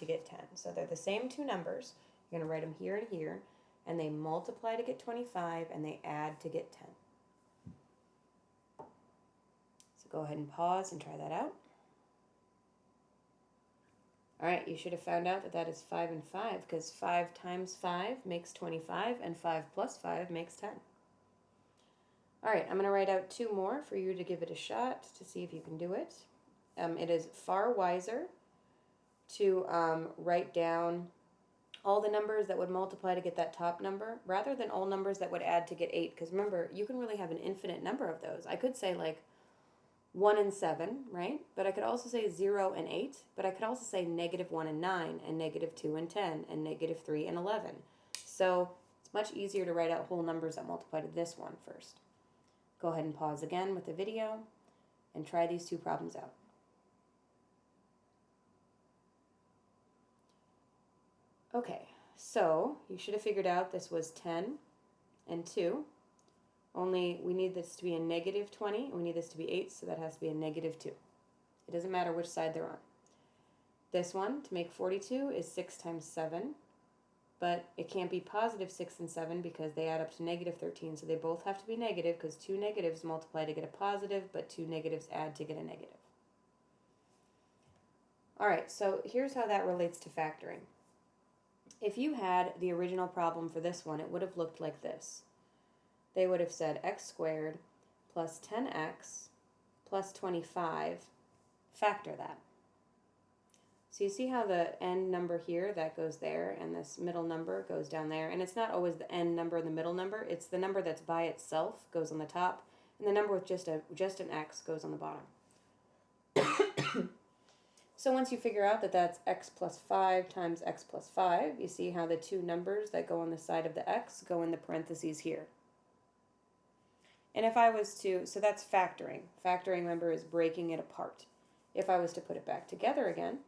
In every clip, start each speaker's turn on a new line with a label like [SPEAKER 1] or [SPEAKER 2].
[SPEAKER 1] to get 10. So they're the same two numbers. You're going to write them here and here, and they multiply to get 25, and they add to get 10. So go ahead and pause and try that out. All right, you should have found out that that is 5 and 5, because 5 times 5 makes 25, and 5 plus 5 makes 10. All right, I'm going to write out two more for you to give it a shot to see if you can do it. It is far wiser to write down all the numbers that would multiply to get that top number rather than all numbers that would add to get 8, because remember, you can really have an infinite number of those. I could say like 1 and 7, right? But I could also say 0 and 8, but I could also say -1 and 9, and -2 and 10, and -3 and 11. So it's much easier to write out whole numbers that multiply to this one first. Go ahead and pause again with the video and try these two problems out. Okay, so you should have figured out this was 10 and 2. Only we need this to be a -20, and we need this to be 8, so that has to be a -2. It doesn't matter which side they're on. This one, to make 42, is 6 times 7, but it can't be positive 6 and 7 because they add up to -13, so they both have to be negative because two negatives multiply to get a positive, but two negatives add to get a negative. All right, so here's how that relates to factoring. If you had the original problem for this one, it would have looked like this. They would have said x squared plus 10x plus 25, factor that. So you see how the end number here, that goes there, and this middle number goes down there. And it's not always the end number and the middle number. It's the number that's by itself goes on the top, and the number with just an x goes on the bottom. So once you figure out that that's x plus 5 times x plus 5, you see how the two numbers that go on the side of the x go in the parentheses here. And if I was to, so that's factoring. Factoring, remember, is breaking it apart. If I was to put it back together again,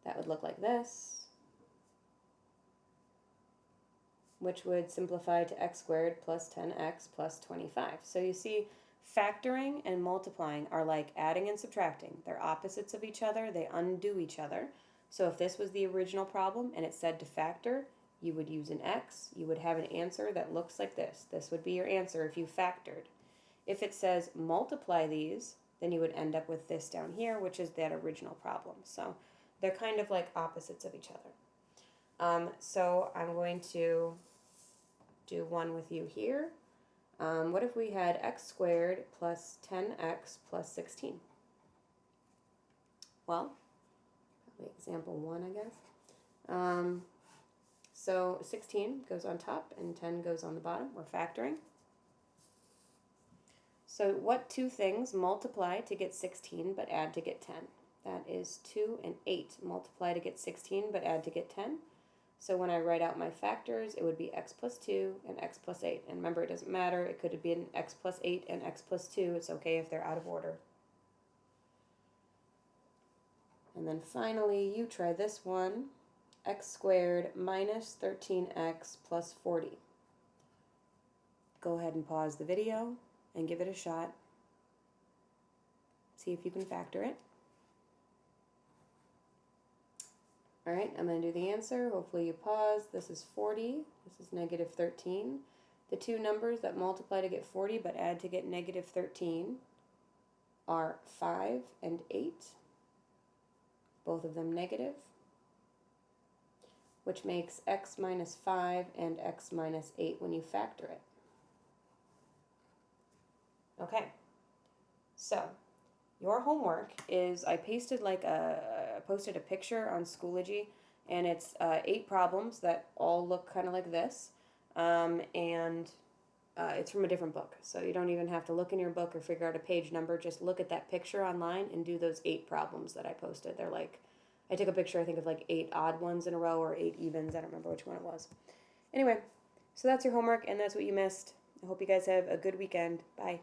[SPEAKER 1] that would look like this, which would simplify to x squared plus 10x plus 25. So you see, factoring and multiplying are like adding and subtracting. They're opposites of each other. They undo each other. So if this was the original problem and it said to factor, you would use an x. You would have an answer that looks like this. This would be your answer if you factored. If it says multiply these, then you would end up with this down here, which is that original problem. So they're kind of like opposites of each other. So I'm going to do one with you here. What if we had x squared plus 10x plus 16? Well, probably example 1, I guess. So 16 goes on top and 10 goes on the bottom. We're factoring. So what two things multiply to get 16 but add to get 10? That is 2 and 8 multiply to get 16 but add to get 10. So when I write out my factors, it would be x plus 2 and x plus 8. And remember, it doesn't matter. It could have been x plus 8 and x plus 2. It's okay if they're out of order. And then finally, you try this one. X squared minus 13x plus 40. Go ahead and pause the video and give it a shot. See if you can factor it. All right, I'm going to do the answer. Hopefully you pause. This is 40. This is -13. The two numbers that multiply to get 40 but add to get -13 are 5 and 8. Both of them negative, which makes x minus 5 and x minus 8 when you factor it. Okay, so your homework is, I posted a picture on Schoology, and it's 8 problems that all look kind of like this, and it's from a different book, so you don't even have to look in your book or figure out a page number. Just look at that picture online and do those 8 problems that I posted. They're like, I took a picture, I think, of like 8 odd ones in a row or 8 evens. I don't remember which one it was. Anyway, so that's your homework, and that's what you missed. I hope you guys have a good weekend. Bye.